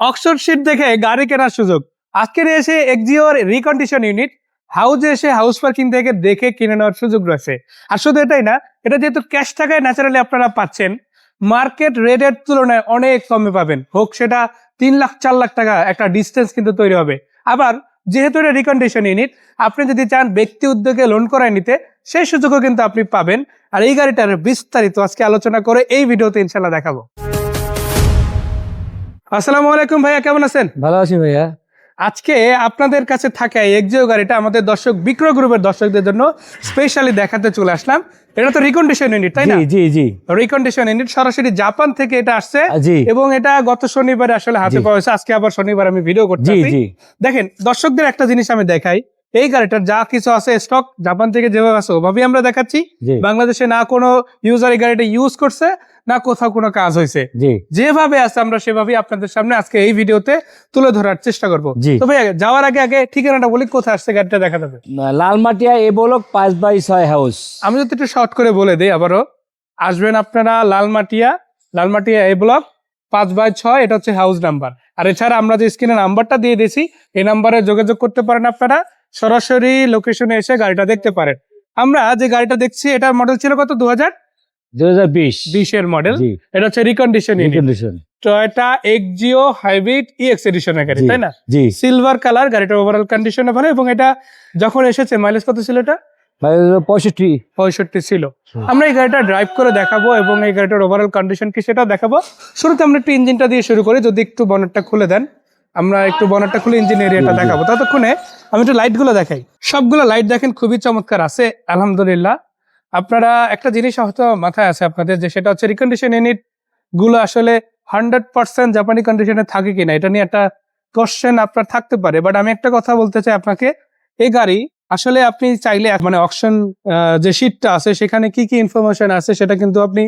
Oxford sheet দেখে গাড়ি কেনার সুযোগ। আজকের এসে এক্সিওর রিকন্ডিশন ইউনিট হাউজে এসে হাউস পার্কিং থেকে দেখে কিনে নেওয়ার সুযোগ রয়েছে। আর শুধু এটাই না, এটা যেহেতু ক্যাশ টাকায় ন্যাচারালি আপনারা পাচ্ছেন, মার্কেট রেটের তুলনায় অনেক কমে পাবেন। হোক সেটা 3 লাখ 4 লাখ টাকা একটা ডিস্টেন্স কিন্তু তৈরি হবে। আবার যেহেতু এটা রিকন্ডিশন ইউনিট, আপনি যদি চান ব্যক্তি উদ্যোগে লোন করায় নিতে, সেই সুযোগও কিন্তু আপনি পাবেন। আর এই গাড়িটার বিস্তারিত আজকে আলোচনা করে এই ভিডিওতে ইনশাল্লাহ দেখাবো। আসসালামু আলাইকুম ভাইয়া, কেমন আছেন? ভালো আছি ভাইয়া। আজকে আপনাদের কাছে থাকা এই এক্সিও গাড়িটা আমাদের দর্শক বিক্রয় গ্রুপের দর্শকদের জন্য স্পেশালি দেখাতে চলে আসলাম। এটা তো রিকন্ডিশন ইউনিট, তাই না? জি জি জি, রিকন্ডিশন ইউনিট সরাসরি জাপান থেকে এটা আসছে। জি। এবং এটা গত শনিবারে আসলে হাতে পাওয়া হয়েছে। আজকে আবার শনিবার আমি ভিডিও করতে জি আসি। জি। দেখেন দর্শকদের একটা জিনিস আমি দেখাই, এই গাড়িটার যা কিছু আছে স্টক জাপান থেকে যেভাবে আছে ওভাবেই আমরা দেখাচ্ছি। জি। বাংলাদেশে না কোনো ইউজার এই গাড়িটা ইউজ করছে, না কোথাও কোনো কাজ হয়েছে। জি। যেভাবে আছে আমরা সেভাবেই আপনাদের সামনে আজকে এই ভিডিওতে তুলে ধরার চেষ্টা করব। জি। তো ভাই যাওয়ার আগে ঠিকানাটা বলি, কোথায় আসছে গাড়িটা দেখা যাবে। লালমাটিয়া এ ব্লক 5/6 হাউস। আমি যদি একটু শর্ট করে বলে দিই, আবারও আসবেন আপনারা লালমাটিয়া এ ব্লক 5/6, এটা হচ্ছে হাউস নাম্বার। আর এছাড়া আমরা যে স্ক্রিনে নাম্বারটা দিয়ে দিয়েছি, এই নাম্বারে যোগাযোগ করতে পারেন। আপনারা সরাসরি লোকেশনে এসে গাড়িটা দেখতে পারেন। আমরা যে গাড়িটা দেখছি এটার মডেল ছিল কত? 2020 এর মডেল। জি। এটা হচ্ছে recondition recondition. Toyota Axio hybrid EX এডিশনের গাড়ি, তাই না? জি। সিলভার কালার, গাড়িটা ওভারঅল কন্ডিশনে ভালো। এবং এটা যখন এসেছে মাইলেজ কত ছিল? এটা 65 ছিল। আমরা এই গাড়িটা ড্রাইভ করে দেখাবো এবং এই গাড়িটার ওভারঅল কন্ডিশন কি সেটাও দেখাবো। শুরুতে আমরা একটু ইঞ্জিনটা দিয়ে শুরু করি, যদি একটু বনেটটা খুলে দেন। আমরা একটু বনেটটা খুলে ইঞ্জিন এরিয়াটা দেখাবো। ততক্ষণে আমি একটু লাইটগুলো দেখাই। সবগুলো লাইট দেখেন খুবই চমৎকার আছে, আলহামদুলিল্লাহ। আপনারা একটা জিনিস হয়তো মাথায় আছে আপনাদের, যে সেটা হচ্ছে রিকন্ডিশন ইউনিট গুলো আসলে 100% জাপানি কন্ডিশনে থাকে কিনা, এটা নিয়ে একটা কোশ্চেন আপনার থাকতে পারে। বাট আমি একটা কথা বলতে চাই আপনাকে, এই গাড়ি আসলে আপনি চাইলে মানে অকশন যে শিটটা আছে সেখানে কি কি ইনফরমেশন আছে সেটা কিন্তু আপনি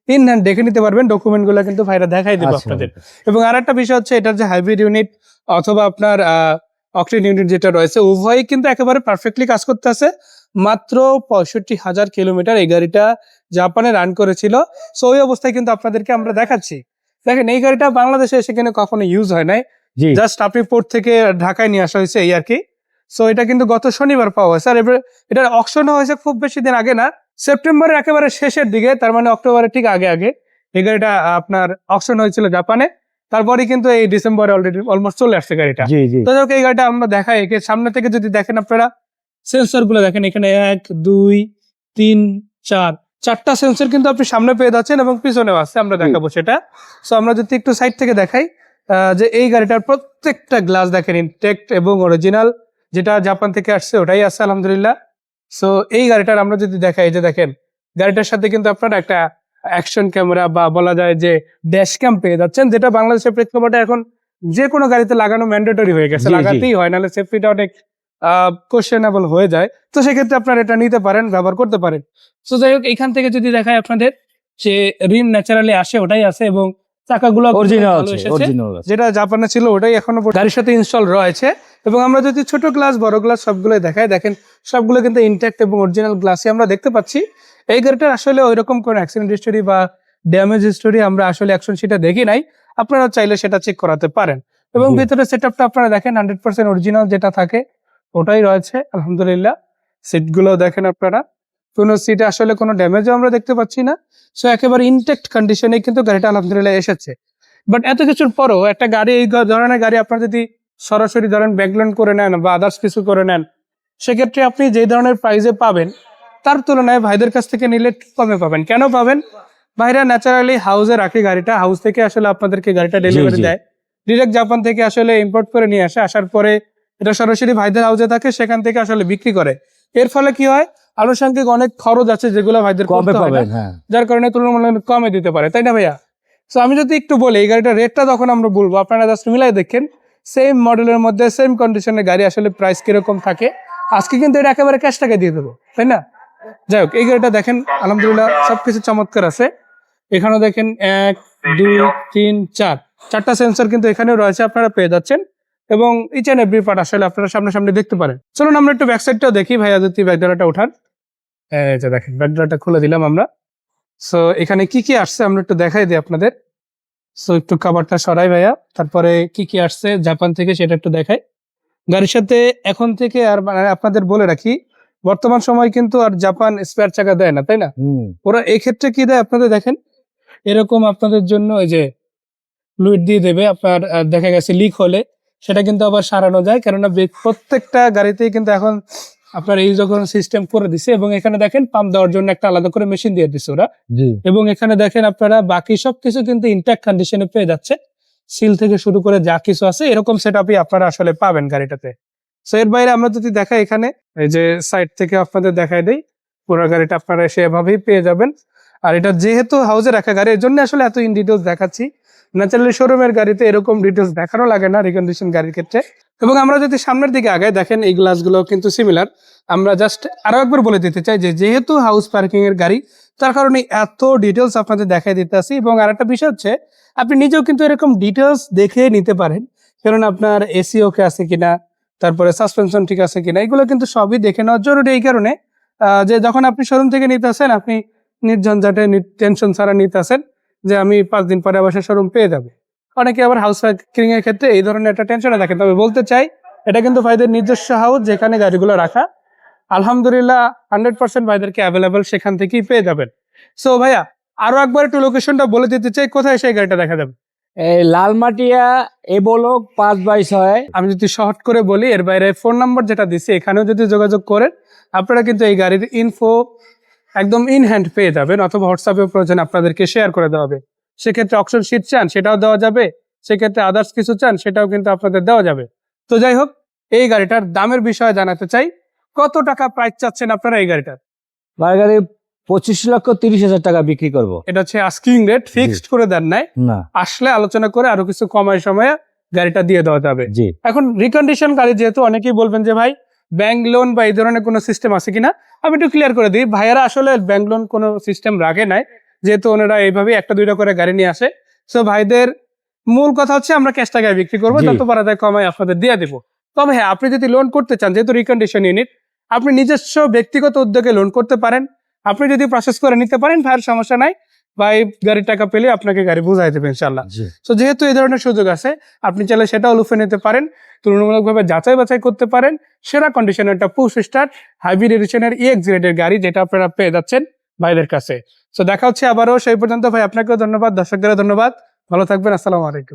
ইন হ্যান্ড দেখে নিতে পারবেন। ডকুমেন্ট গুলো কিন্তু ভাইরা দেখাই দেবো আপনাদের। এবং আর একটা বিষয় হচ্ছে, এটার যে হাইব্রিড ইউনিট অথবা আপনার অকটেন ইউনিট যেটা রয়েছে, উভয়ই কিন্তু একেবারে পারফেক্টলি কাজ করতে আছে। মাত্র 65,000 কিলোমিটার এই গাড়িটা জাপানে রান করেছিল। সো ওই অবস্থায় কিন্তু আপনাদেরকে আমরা দেখাচ্ছি। দেখেন এই গাড়িটা বাংলাদেশে এসে কিন্তু কখনো ইউজ হয় নাই, জাস্ট আপনি পোর্ট থেকে ঢাকায় নিয়ে আসা হয়েছে এই আর কি। সো এটা কিন্তু গত শনিবার পাওয়া হয়েছে। আর এবার এটার অকশন হয়েছে খুব বেশি দিন আগে না, সেপ্টেম্বরের একেবারে শেষের দিকে, তার মানে অক্টোবরের ঠিক আগে এই গাড়িটা আপনার অকশন হয়েছিল জাপানে। তারপরে কিন্তু এই ডিসেম্বরে অলরেডি অলমোস্ট চলে আসছে গাড়িটা। তো এই গাড়িটা আমরা দেখাই, একে সামনে থেকে যদি দেখেন আপনারা সেন্সর গুলো দেখেন, এখানে 1 2 3 4 চারটা সেন্সর কিন্তু আপনি সামনে পেয়ে যাচ্ছেন এবং পিছনেও আছে, আমরা দেখাবো সেটা। সো আমরা যদি একটু সাইড থেকে দেখাই, যে এই গাড়িটার প্রত্যেকটা গ্লাস দেখেন ইনটেক্ট এবং অরিজিনাল, যেটা জাপান থেকে আসছে ওটাই আছে আলহামদুলিল্লাহ। সো এই গাড়িটার আমরা যদি দেখাই, যে দেখেন গাড়িটার সাথে কিন্তু আপনারা একটা অ্যাকশন ক্যামেরা বা বলা যায় যে ড্যাশ ক্যাম পেয়ে যাচ্ছেন, যেটা বাংলাদেশের প্রেক্ষাপটে এখন যে কোনো গাড়িতে লাগানো ম্যান্ডেটরি হয়ে গেছে, লাগাতেই হয়, নাহলে সেফটিটা অনেক কোশ্চেনেবল হয়ে যায়। তো সেক্ষেত্রে আপনারা এটা নিতে পারেন, ব্যবহার করতে পারেন। তো যাই হোক, এইখান থেকে যদি দেখায় আপনাদের, যে রিম ন্যাচারালি আসে ওটাই আছে এবং চাকাগুলো অরিজিনাল যেটা জাপানে ছিল ওটাই এখনো গাড়ির সাথে ইনস্টল রয়েছে। এবং আমরা যদি ছোট গ্লাস বড় গ্লাস সবগুলোই দেখাই, দেখেন সবগুলো কিন্তু ইনট্যাক্ট এবং অরিজিনাল গ্লাসই আমরা দেখতে পাচ্ছি। এই গাড়িটার আসলে ওইরকম কোনো অ্যাক্সিডেন্ট হিস্টোরি বা ড্যামেজ হিস্টোরি আমরা আসলে অ্যাকশন সেটা দেখি নাই, আপনারা চাইলে সেটা চেক করাতে পারেন। এবং ভিতরে সেটআপটা আপনারা দেখেন 100% অরিজিনাল যেটা থাকে ওটাই রয়েছে আলহামদুলিল্লাহ। সিটগুলো দেখেন আপনারা, কোনো সিটে আসলে কোনো ড্যামেজও আমরা দেখতে পাচ্ছি না। সো একেবারে ইনটেক্ট কন্ডিশনে কিন্তু গাড়িটা আলহামদুলিল্লাহ এসেছে। বাট এত কিছুর পরও একটা গাড়ি, এই ধরনের গাড়ি আপনার যদি সরাসরি ধরেন ব্যাকলোন করে নেন বা আদার্স কিছু করে নেন, সেক্ষেত্রে আপনি যে ধরনের প্রাইসে পাবেন তার তুলনায় ভাইদের কাছ থেকে নিলে কমে পাবেন। কেন পাবেন? ভাইরা ন্যাচারালি হাউসে রাখে গাড়িটা, হাউস থেকে আসলে আপনাদেরকে গাড়িটা ডেলিভারি দেয়, ডিরেক্ট জাপান থেকে আসলে ইম্পোর্ট করে নিয়ে আসে। আসার পরে এটা সরাসরি ভাইদের হাউসে থাকে, সেখান থেকে আসলে বিক্রি করে। এর ফলে কি হয়, আনুষঙ্গিক অনেক খরচ আছে যেগুলো ভাইদের করতে হয় না, যার কারণে তুলনামূলক কমে দিতে পারে, তাই না ভাইয়া? সো আমি যদি একটু বলি, এই গাড়িটার রেটটা তখন আমরা বলবো, আপনারা জাস্ট মিলাই দেখেন সেম মডেলের মধ্যে সেম কন্ডিশনের গাড়ি আসলে প্রাইস কিরকম থাকে। আজকে কিন্তু এটা একেবারে ক্যাশ টাকা দিয়ে দেবো, তাই না? যাই হোক, এই গাড়িটা দেখেন আলহামদুলিল্লাহ সবকিছু চমৎকার আছে। এখানেও দেখেন 1 2 3 4 চারটা সেন্সর কিন্তু এখানেও রয়েছে, আপনারা পেয়ে যাচ্ছেন। এবং ইচ এন্ড এভরি পার্ট আসলে আপনারা সামনে দেখতে পারেন। চলুন আমরা একটু ব্যাক সাইডটাও দেখি। ভাইয়া যদি ব্যাকডোরটা উঠান, এই যে দেখেন ব্যাকডোরটা খুলে দিলাম আমরা। সো এখানে কি কি আসছে আমরা একটু দেখাই দিই আপনাদের। সো একটু কাভারটা সরাই ভাইয়া, তারপরে কি কি আসছে জাপান থেকে সেটা একটু দেখাই। গাড়ির সাথে এখন থেকে আর মানে আপনাদের বলে রাখি, বর্তমান সময় কিন্তু আর জাপান স্পেয়ার চাকা দেয় না, তাই না? ওরা এই ক্ষেত্রে কি দেয় আপনাদের দেখেন, এরকম আপনাদের জন্য ওই যে ফ্লুইড দিয়ে দেবে আপনার, দেখা গেছে লিক হলে সেটা কিন্তু আবার সারানো যায়, কেননা প্রত্যেকটা গাড়িতেই কিন্তু এখন আপনার এই যখন সিস্টেম করে দিছে, এবং এখানে দেখেন পাম্প দেওয়ার জন্য একটা আলাদা করে মেশিন দিয়ে দিছে ওরা। জি। এবং এখানে দেখেন আপনারা বাকি সবকিছু কিন্তু ইনট্যাক্ট কন্ডিশনে পেয়ে যাচ্ছে, সিল থেকে শুরু করে যা কিছু আছে এরকম সেটআপই আপনারা আসলে পাবেন গাড়িটাতে। সো এর বাইরে আমরা যদি দেখাই, এখানে এই যে সাইড থেকে আপনাদের দেখাই দেই, পুরো গাড়িটা আপনারা সেভাবেই পেয়ে যাবেন। আর এটা যেহেতু হাউসে রাখা গাড়ি, এর জন্য আসলে এত ইন ডিটেলস দেখাচ্ছি। ন্যাচারালি শোরুমের গাড়িতে এরকম ডিটেলস দেখানো লাগে না রিকন্ডিশন গাড়ির ক্ষেত্রে। এবং আমরা যদি সামনের দিকে আগাই, দেখেন এই গ্লাসগুলো কিন্তু সিমিলার। আমরা জাস্ট আরো একবার বলে দিতে চাই যে যেহেতু হাউস পার্কিং এর গাড়ি, তার কারণে এত ডিটেলস আপনাদের দেখাই দিতে আসি। এবং আরেকটা বিষয় হচ্ছে, আপনি নিজেও কিন্তু এরকম ডিটেলস দেখে নিতে পারেন, কারণ আপনার এসি ওকে আছে কিনা, তারপরে সাসপেনশন ঠিক আছে কিনা, এগুলো কিন্তু সবই দেখে নেওয়া জরুরি। এই কারণে যে যখন আপনি শোরুম থেকে নিতে আসেন, আপনি নির্ঝঞ্ঝাটে টেনশন ছাড়া নিতে আসেন যে আমি 5 দিন পরে আবার শোরুম পেয়ে যাবে। অনেকে আবার হাউস পার্কিং এর ক্ষেত্রে এই ধরনের একটা টেনশনে থাকে। তবে বলতে চাই, এটা কিন্তু ভাইদের নিজস্ব হাউস যেখানে গাড়িগুলো রাখা। আলহামদুলিল্লাহ 100% ভাইদেরকে অ্যাভেলেবেল সেখান থেকেই পেয়ে যাবেন। সো ভাইয়া আরো একবার একটু লোকেশনটা বলে দিতে চাই, কোথায় সেই গাড়িটা দেখা যাবে? এই লালমাটিয়া এ ব্লক 5/6। আমি যদি শর্ট করে বলি, এর বাইরে ফোন নাম্বার যেটা দিচ্ছি এখানেও যদি যোগাযোগ করেন, আপনারা কিন্তু এই গাড়ির ইনফো একদম ইন হ্যান্ড পেয়ে যাবেন, অথবা হোয়াটসঅ্যাপে প্রয়োজন আপনাদেরকে শেয়ার করে দেওয়া হবে। সেক্ষেত্রে অপশন শিট চান সেটাও দেওয়া যাবে, সেক্ষেত্রে আদার্স কিছু চান সেটাও কিন্তু আপনাদের দেওয়া যাবে। তো যাই হোক, এই গাড়িটার দামের বিষয়ে জানাতে চাই, কত টাকা প্রাইস চাচ্ছেন আপনারা এই গাড়িটার? গাড়ি 25,30,000 টাকা বিক্রি করব। এটা হচ্ছে আস্কিং রেট, ফিক্সড করে দেন নাই, না। আসলে আলোচনা করে আরো কিছু কমায় সময়ে গাড়িটা দিয়ে দেওয়া যাবে। জি। এখন রিকন্ডিশন গাড়ি যেহেতু, অনেকেই বলবেন যে ভাই ব্যাংক লোন বা এই ধরনের কোনো সিস্টেম আছে কিনা, আমি একটু ক্লিয়ার করে দিই। ভাইয়ারা আসলে ব্যাংক লোন কোনো সিস্টেম রাখে নাই, যেহেতু ওনারা এইভাবে একটা দুইটা করে গাড়ি নিয়ে আসে। সো ভাইদের মূল কথা হচ্ছে আমরা ক্যাশ টাকায় বিক্রি করবো, জি। যত পারা যায় কমায় আপনাদের দিয়ে দেবো। তবে হ্যাঁ, আপনি যদি লোন করতে চান, যেহেতু রিকন্ডিশন ইউনিট, আপনি নিজস্ব ব্যক্তিগত উদ্যোগে লোন করতে পারেন। আপনি যদি প্রসেস করে নিতে পারেন, ভাইয়ের সমস্যা নাই, ভাই গাড়ির টাকা পেলে আপনাকে গাড়ি বুঝাই দেবে ইনশাল্লাহ। জি। তো যেহেতু এই ধরনের সুযোগ আছে, আপনি চাইলে সেটাও লুফে নিতে পারেন, তুলনামূলকভাবে যাচাই বাছাই করতে পারেন। সেরা কন্ডিশনের একটা পুশ স্টার্ট হাইব্রিড এডিশনের EX গ্রেডের গাড়ি, যেটা আপনারা পেয়ে যাচ্ছেন ভাইদের কাছে। তো দেখা হচ্ছে আবারও, সেই পর্যন্ত ভাই আপনাকেও ধন্যবাদ, দর্শকদেরও ধন্যবাদ, ভালো থাকবেন, আসসালামু আলাইকুম।